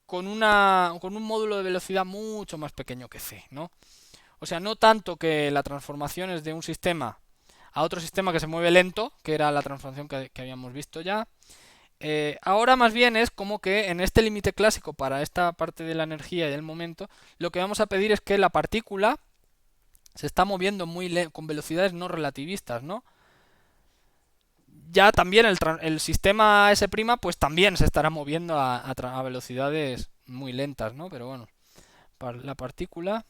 con un módulo de velocidad mucho más pequeño que c, ¿no? O sea, no tanto que la transformación es de un sistema a otro sistema que se mueve lento, que era la transformación que habíamos visto ya. Ahora más bien es como que en este límite clásico para esta parte de la energía y del momento, lo que vamos a pedir es que la partícula se está moviendo con velocidades no relativistas, ¿no? Ya también el sistema S' pues también se estará moviendo a velocidades muy lentas, ¿no? Pero bueno, la partícula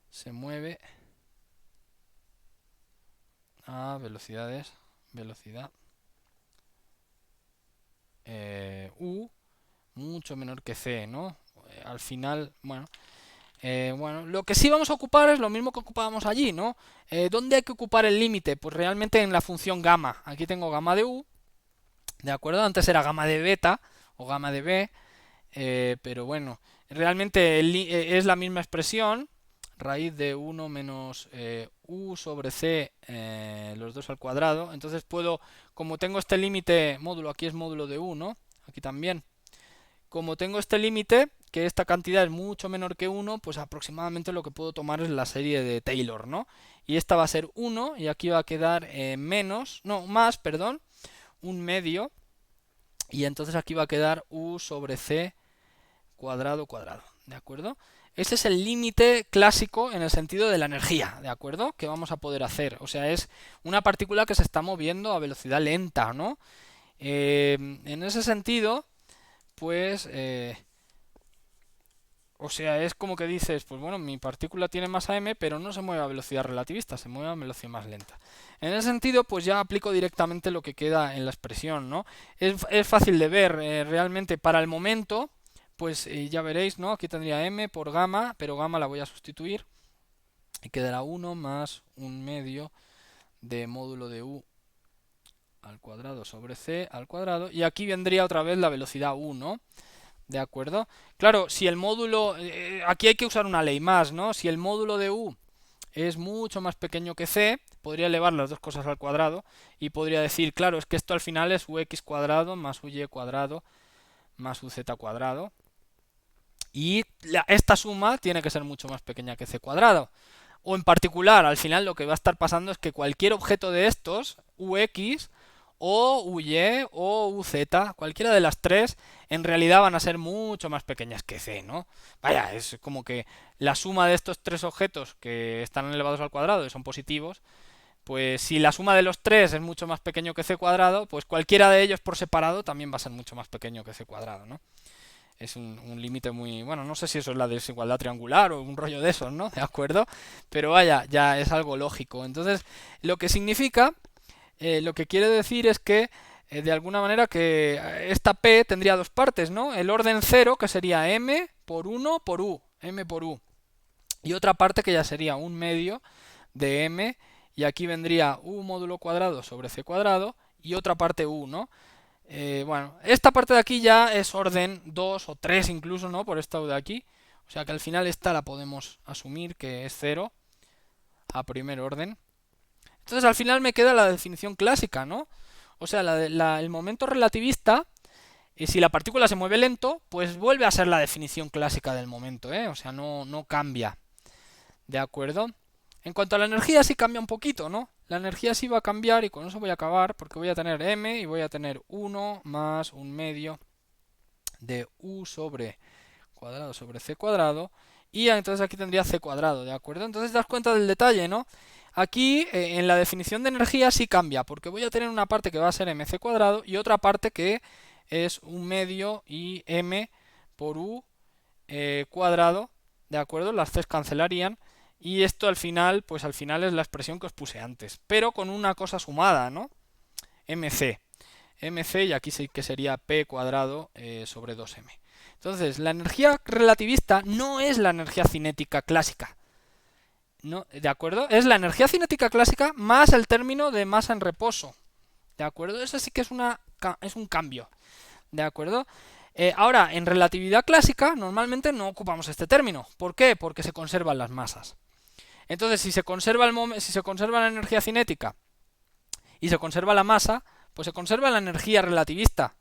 se mueve a velocidad U mucho menor que C, ¿no? Al final, bueno, lo que sí vamos a ocupar es lo mismo que ocupábamos allí, ¿no? ¿Dónde hay que ocupar el límite? Pues realmente en la función gamma. Aquí tengo gamma de U, ¿de acuerdo? Antes era gamma de beta o gamma de B, pero bueno, realmente es la misma expresión, raíz de 1 menos U sobre C, los dos al cuadrado. Entonces puedo, como tengo este límite módulo, aquí es módulo de U, ¿no? Aquí también. Como tengo este límite, que esta cantidad es mucho menor que 1, pues aproximadamente lo que puedo tomar es la serie de Taylor, ¿no? Y esta va a ser 1 y aquí va a quedar más, perdón, un medio. Y entonces aquí va a quedar U sobre C cuadrado cuadrado, ¿de acuerdo? Ese es el límite clásico en el sentido de la energía, ¿de acuerdo? Que vamos a poder hacer. O sea, es una partícula que se está moviendo a velocidad lenta, ¿no? En ese sentido, pues, o sea, es como que dices, pues bueno, mi partícula tiene masa m, pero no se mueve a velocidad relativista, se mueve a velocidad más lenta. En ese sentido, pues ya aplico directamente lo que queda en la expresión, ¿no? Es fácil de ver, realmente para el momento, pues ya veréis, ¿no? Aquí tendría m por gamma, pero gamma la voy a sustituir y quedará 1 más un medio de módulo de u al cuadrado sobre c al cuadrado, y aquí vendría otra vez la velocidad u, ¿no? ¿De acuerdo? Claro, si el módulo... aquí hay que usar una ley más, ¿no? Si el módulo de U es mucho más pequeño que C, podría elevar las dos cosas al cuadrado y podría decir, claro, es que esto al final es ux cuadrado más uy cuadrado más uz cuadrado. Y esta suma tiene que ser mucho más pequeña que C cuadrado. O en particular, al final lo que va a estar pasando es que cualquier objeto de estos, ux, o UY o UZ, cualquiera de las tres, en realidad van a ser mucho más pequeñas que C, ¿no? Vaya, es como que la suma de estos tres objetos que están elevados al cuadrado y son positivos, pues si la suma de los tres es mucho más pequeño que C cuadrado, pues cualquiera de ellos por separado también va a ser mucho más pequeño que C cuadrado, ¿no? Es un límite muy... Bueno, no sé si eso es la desigualdad triangular o un rollo de esos, ¿no? ¿De acuerdo? Pero vaya, ya es algo lógico. Entonces, lo que significa, lo que quiere decir es que, de alguna manera, que esta P tendría dos partes, ¿no? El orden 0, que sería M por 1 por U, M por U. Y otra parte que ya sería un medio de M, y aquí vendría U módulo cuadrado sobre C cuadrado, y otra parte U, ¿no? Bueno, esta parte de aquí ya es orden 2 o 3 incluso, ¿no? Por esta de aquí. O sea que al final esta la podemos asumir que es 0 a primer orden. Entonces al final me queda la definición clásica, ¿no? O sea, el momento relativista, y si la partícula se mueve lento, pues vuelve a ser la definición clásica del momento, ¿eh? O sea, no cambia. ¿De acuerdo? En cuanto a la energía sí cambia un poquito, ¿no? La energía sí va a cambiar y con eso voy a acabar porque voy a tener m y voy a tener 1 más un medio de u sobre cuadrado sobre c cuadrado y entonces aquí tendría c cuadrado, ¿de acuerdo? Entonces te das cuenta del detalle, ¿no? Aquí en la definición de energía sí cambia porque voy a tener una parte que va a ser mc cuadrado y otra parte que es un medio y m por u cuadrado, ¿de acuerdo? Las c's cancelarían. Y esto al final, pues al final es la expresión que os puse antes, pero con una cosa sumada, ¿no? mc. mc y aquí sí que sería p cuadrado sobre 2m. Entonces, la energía relativista no es la energía cinética clásica, ¿no? ¿De acuerdo? Es la energía cinética clásica más el término de masa en reposo, ¿de acuerdo? Eso sí que es un cambio, ¿de acuerdo? Ahora, en relatividad clásica, normalmente no ocupamos este término. ¿Por qué? Porque se conservan las masas. Entonces, si se conserva la energía cinética y se conserva la masa, pues se conserva la energía relativista.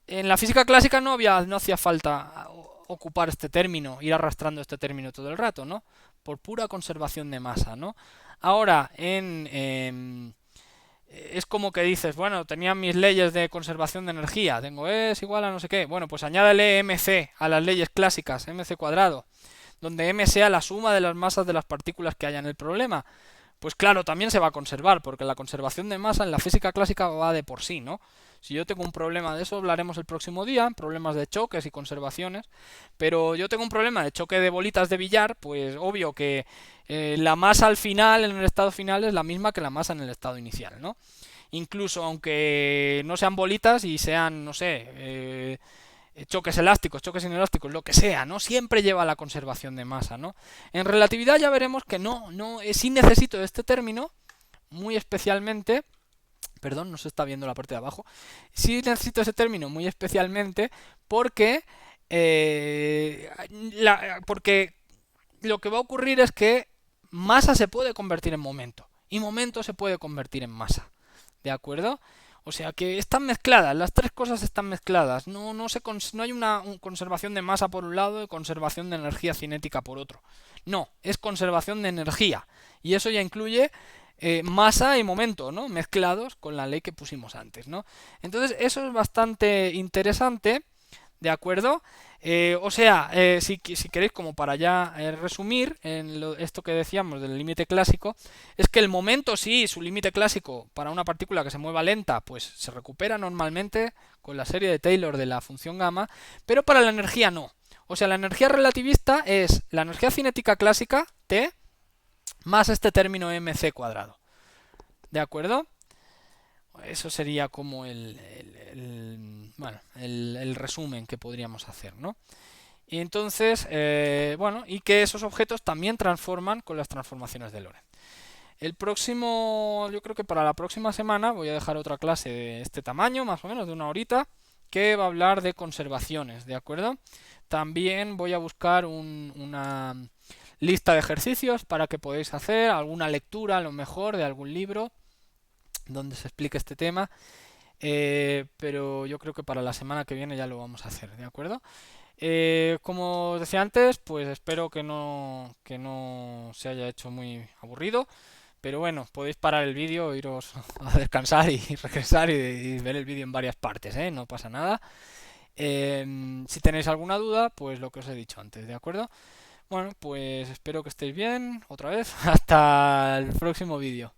En la física clásica no hacía falta ocupar este término, ir arrastrando este término todo el rato, ¿no? Por pura conservación de masa, ¿no? Ahora, es como que dices, bueno, tenía mis leyes de conservación de energía, tengo E es igual a no sé qué, bueno, pues añádale mc a las leyes clásicas, mc cuadrado, donde m sea la suma de las masas de las partículas que haya en el problema. Pues claro, también se va a conservar, porque la conservación de masa en la física clásica va de por sí, ¿no? Si yo tengo un problema de eso, hablaremos el próximo día, problemas de choques y conservaciones, pero yo tengo un problema de choque de bolitas de billar, pues obvio que la masa al final, en el estado final, es la misma que la masa en el estado inicial, ¿no? Incluso aunque no sean bolitas y sean, no sé, choques elásticos, choques inelásticos, lo que sea, ¿no? Siempre lleva a la conservación de masa, ¿no? En relatividad ya veremos que sí necesito este término, muy especialmente, perdón, no se está viendo la parte de abajo, sí necesito ese término muy especialmente porque, porque lo que va a ocurrir es que masa se puede convertir en momento y momento se puede convertir en masa, ¿de acuerdo? O sea que están mezcladas, las tres cosas están mezcladas. No hay una conservación de masa por un lado y conservación de energía cinética por otro. No, es conservación de energía. Y eso ya incluye masa y momento, ¿no? Mezclados con la ley que pusimos antes, ¿no? Entonces eso es bastante interesante, ¿de acuerdo? Si queréis, como para ya resumir esto que decíamos del límite clásico, es que el momento sí, su límite clásico para una partícula que se mueva lenta, pues se recupera normalmente con la serie de Taylor de la función gamma, pero para la energía no. O sea, la energía relativista es la energía cinética clásica, T, más este término mc cuadrado. ¿De acuerdo? Eso sería como el resumen que podríamos hacer, ¿no? Y entonces, y que esos objetos también transforman con las transformaciones de Lorentz. Yo creo que para la próxima semana voy a dejar otra clase de este tamaño, más o menos de una horita, que va a hablar de conservaciones, ¿de acuerdo? También voy a buscar una lista de ejercicios para que podáis hacer alguna lectura, a lo mejor, de algún libro donde se explique este tema, pero yo creo que para la semana que viene ya lo vamos a hacer, ¿de acuerdo? Como os decía antes, pues espero que no se haya hecho muy aburrido, Pero bueno, podéis parar el vídeo, iros a descansar y regresar y ver el vídeo en varias partes, ¿eh? No pasa nada. Si tenéis alguna duda, pues lo que os he dicho antes, ¿de acuerdo? Bueno, pues espero que estéis bien, otra vez. Hasta el próximo vídeo.